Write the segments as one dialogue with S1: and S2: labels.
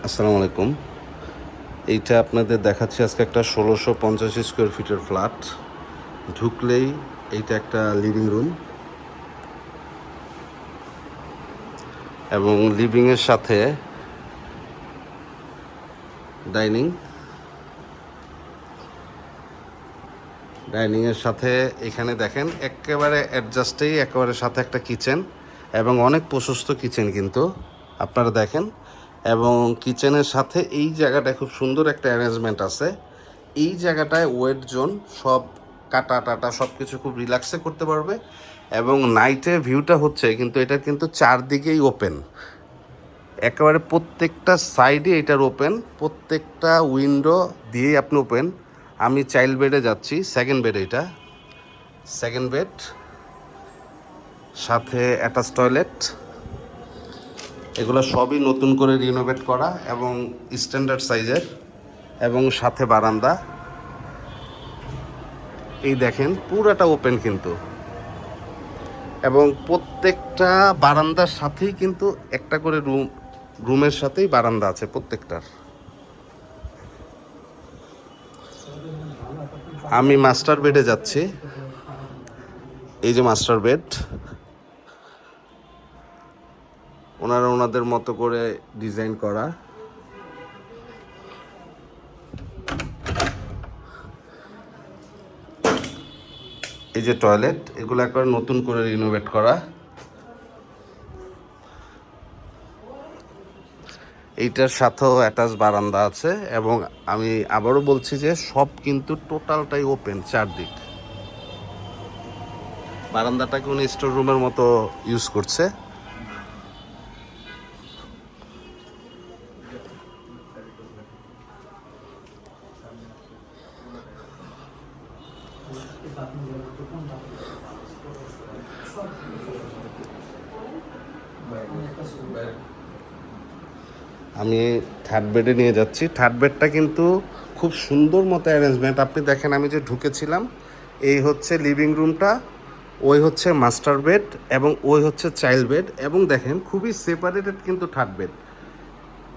S1: আসসালামু আলাইকুম। এইটা আপনাদের দেখাচ্ছি আজকে একটা ১৬৫০ স্কোয়ার ফিটের ফ্ল্যাট। ঢুকলেই এইটা একটা লিভিং রুম এবং লিভিংয়ের সাথে ডাইনিংয়ের সাথে এখানে দেখেন একেবারে অ্যাডজাস্টেই একেবারে সাথে একটা কিচেন এবং অনেক প্রশস্ত কিচেন কিন্তু আপনারা দেখেন। এবং কিচেনের সাথে এই জায়গাটায় খুব সুন্দর একটা অ্যারেঞ্জমেন্ট আছে। এই জায়গাটায় ওয়েট জোন সব কাটা টাটা সব কিছু খুব রিল্যাক্সে করতে পারবে। এবং নাইটে ভিউটা হচ্ছে কিন্তু এটা কিন্তু চারদিকেই ওপেন, একেবারে প্রত্যেকটা সাইডে এটার ওপেন, প্রত্যেকটা উইন্ডো দিয়েই আপনি ওপেন। আমি চাইল্ড বেডে যাচ্ছি, সেকেন্ড বেড, এটা সেকেন্ড বেড, সাথে অ্যাটাচ টয়লেট। এগুলো সবই নতুন করে রিনোভেট করা এবং স্ট্যান্ডার্ড সাইজের, এবং সাথে বারান্দা। এই দেখেন পুরাটা ওপেন কিন্তু, এবং প্রত্যেকটা বারান্দার সাথেই কিন্তু একটা করে রুমের সাথেই বারান্দা আছে প্রত্যেকটার। আমি মাস্টার বেডে যাচ্ছি। এই যে মাস্টার বেড, ওনারা ওনাদের মতো করে ডিজাইন করা। এই যে টয়লেট, এগুলো একবার নতুন করে রিনোভেট করা। এইটার সাথেও অ্যাটাচ বারান্দা আছে, এবং আমি আবারও বলছি যে সব কিন্তু টোটালটাই ওপেন চারদিক। বারান্দাটাকে উনি স্টোর রুমের মতো ইউজ করছে। আমি থার্ড বেডে নিয়ে যাচ্ছি। থার্ড বেডটা কিন্তু খুব সুন্দর মতো অ্যারেঞ্জমেন্ট। আপনি দেখেন, আমি যে ঢুকেছিলাম, এই হচ্ছে লিভিং রুমটা, ওই হচ্ছে মাস্টার বেড, এবং ওই হচ্ছে চাইল্ড বেড। এবং দেখেন খুবই সেপারেটেড কিন্তু থার্ড বেড,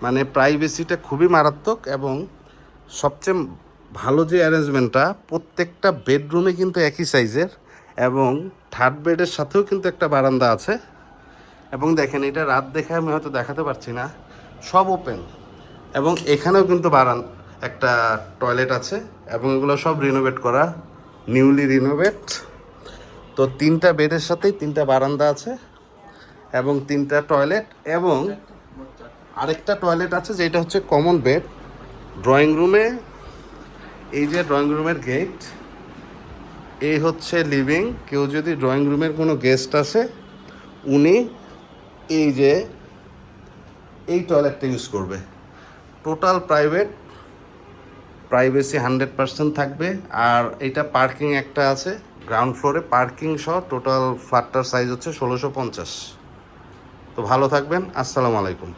S1: মানে প্রাইভেসিটা খুবই মারাত্মক। এবং সবচেয়ে ভালো যে অ্যারেঞ্জমেন্টটা, প্রত্যেকটা বেডরুমে কিন্তু একই সাইজের, এবং থার্ড বেডের সাথেও কিন্তু একটা বারান্দা আছে। এবং দেখেন, এটা রাত দেখে আমি হয়তো দেখাতে পারছি না, সব ওপেন। এবং এখানেও কিন্তু একটা টয়লেট আছে, এবং এগুলো সব রিনোভেট করা, নিউলি রিনোভেট। তো তিনটা বেডের সাথেই তিনটা বারান্দা আছে, এবং তিনটা টয়লেট, এবং আরেকটা টয়লেট আছে যেটা হচ্ছে কমন বেড। ড্রয়িং রুমে, এই যে ড্রয়িং রুমের গেট, এই হচ্ছে লিভিং। কেউ যদি ড্রয়িং রুমের কোনো গেস্ট আসে, উনি এই যে এই টয়লেটটা ইউজ করবে। টোটাল প্রাইভেসি 100% থাকবে। আর এটা পার্কিং একটা আছে গ্রাউন্ড ফ্লোরে, পার্কিং সহ টোটাল ফ্ল্যাটটার সাইজ হচ্ছে ১৬৫০। তো ভালো থাকবেন, আসসালামু আলাইকুম।